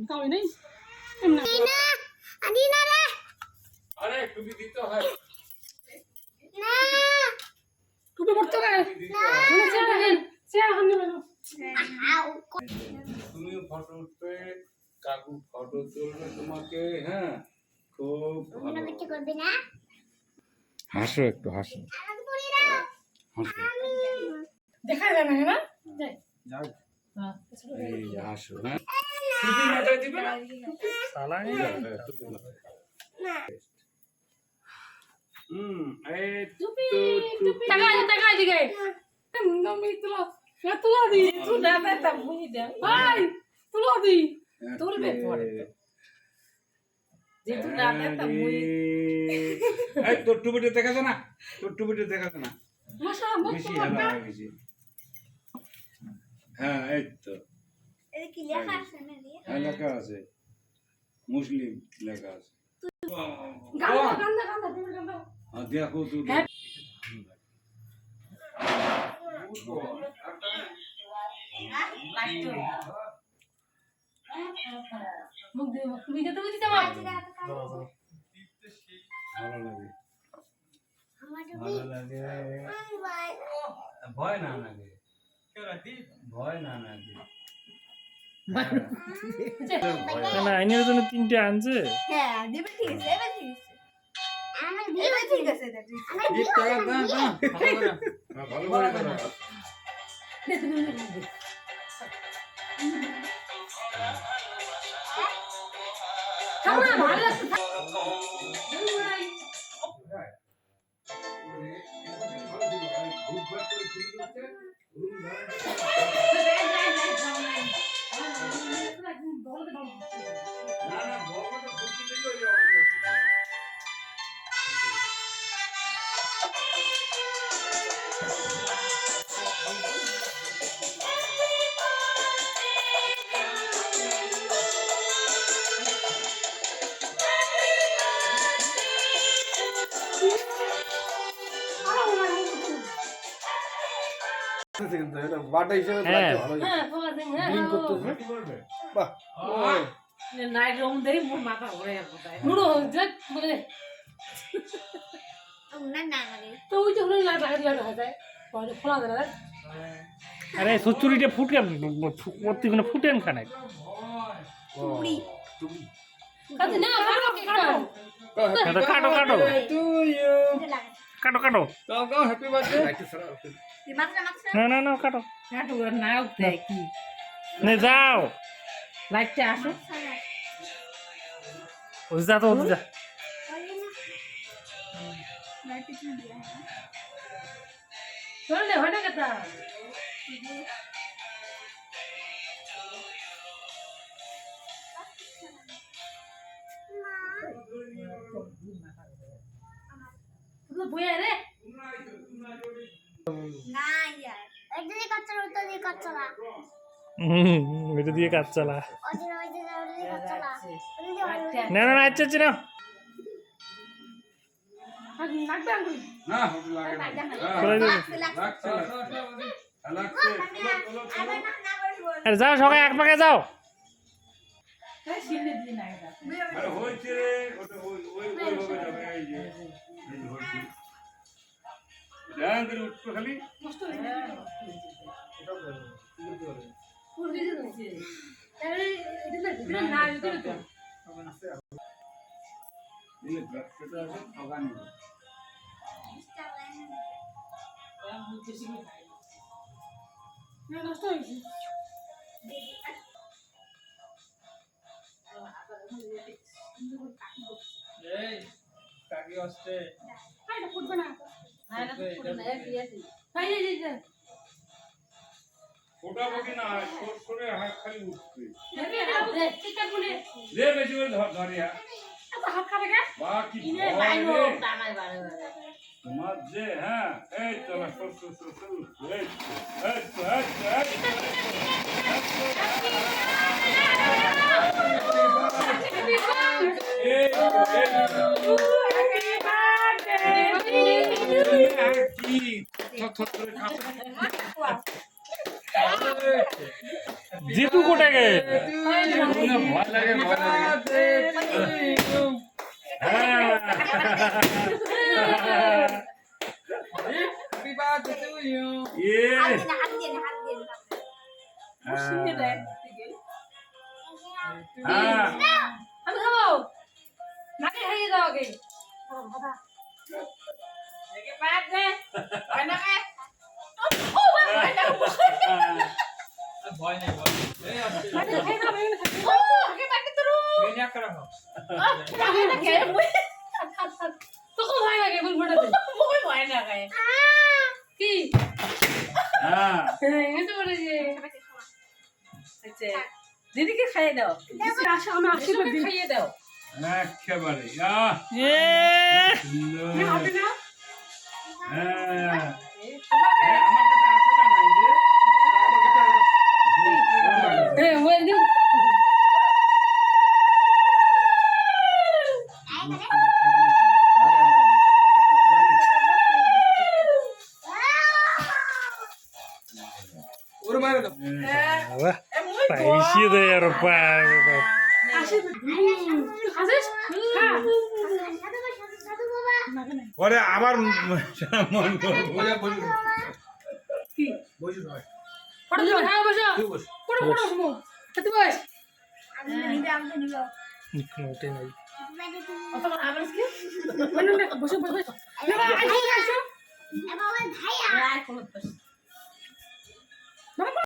Cow নেই আরে টুপি দিতে হয় না টুপি পড়তে হবে তুমি ফটো উঠবে কাকু ফটো তুলবে তোমাকে হ্যাঁ খুব ভালো হাসো একটু হাসো হাসো দেখা যায় না না যাও এই হাসো হ্যাঁ টুপি মাথায় দিবে না সালা এই টুপি টাকা দিকে নমি তুলো তুলো দি তু দাদা তা বুঝি দে ভাই তুলো দি তুলবে পরে যে তু দাদা তা মুই এই তোর টুপিটা দেখাছ না তোর টুপিটা দেখাছ না মশা বেশি হেলা হয়ে গেছে হ্যাঁ এই তো এই কি লেখা আছে না রে হ্যাঁ লেখা আছে মুসলিম লেখা আছে গান্দা দেখো তো মুখ দে তুমি যেতে বুঝিতে পার ভালো লাগে আমার ভালো লাগে ভয় না লাগে ভয় না লাগে না আইনের জন্য 3টে আনছে হ্যাঁ দিবে ঠিক আছে এবার ঠিক আছে আমার দিবে ঠিক আছে দাদি ভালো করে দাও খাওয়া ভালো লাগছে বাটা হিসেবে হ্যাঁ। ভালো হ্যাঁ পোকা দিন ব্লিং করতেছে বাহ নাইট রুম দেই মোর মাথা ঘুরে যাবে মুড়ো জট মানে না না মানে তো ওই যে হলো লাগা যায় পরে খোলা দেয় আরে সুচুরিটা ফুটে করতে কোনো ফুটেন খানে পুরি কাজ না কাটো কাটো কাটো কাটো কাটো কাটো হ্যাপি বার্থডে মাত্রা মাত্রা না না না কাটো কাটো না উঠে কি নে যাও লাইটটা আসো ওই যা তো ওই যা চলে হটে কথা তুই বইয়া রে না यार একদিনই কাচ্চা তো দিয়ে কাচ্চা না এটা দিয়ে কাজ চালা ওই কাচ্চা না না না আচ্ছা আচ্ছা না নাকবে আঙ্গুল না হবে লাগে না করে দিবি। লাগছে লাগছে আবার না বলবো আরে যাও সবাই এক পাকে যাও তাই শিলে দিই না এটা আরে হইছে রে ওটা ওই হবে যাবে এই যে এই হইছে জান দিন উঠতো খালি কষ্ট হয়ে যায় পুরো দিয়ে দিয়েছে তাহলে এটা না এটা তো দিলে সেটা আছে খাগানি না নষ্ট হয়েছে এই কাকি আসছে এটা ফুটবে না হ্যাঁ এটা ফুটবে না এই দিয়েছি তাই এই যে ওটা বকি না সর সরে হাত খালি উঠবে এটা ঠিক আছে বলে রে বেশি করে ধরে এত হাত খাবে কে বাকি ইনে বাইনো টানাই বাড়ে তোমার যে হ্যাঁ এই তো না সর সর সর সর এই তো জেঠু কোটে গে ভয় লাগে ভয় লাগে হ্যাঁ হ্যাপি বার্থডে টু ইউ ইয়ে হাত দিয়ে শিখে দেয় হ্যাঁ আমি খাবো নাকে খাইয়ে দাও আগে একে পাত দে হয় না কে ও ভাই না ভয় নেই ভয় নেই এই আসছে নাকে খাইয়ে দাও ও আগে পাতে তো মেনে এক রাখো আগে না কে তোকে ভয় লাগে বল ফটাতে মোকে ভয় না গায় কি হ্যাঁ এটা বলে যে আচ্ছা দিদিকে খাইয়ে দাও দিদি আসো আমি আশীর্বাদ দিই খাইয়ে দাও একেবারে এ সুন্দর হবে না হ্যাঁ তোমাকে আমার কাছে আসে না নাই রে আমার কাছে ওই দিন ওরে মারে দাও বাবা পাইছি দে আর পাই ওরে আবার মন করবো বসে বসে বসে ভাই তুই বস ওটাই নাই ভাইয়া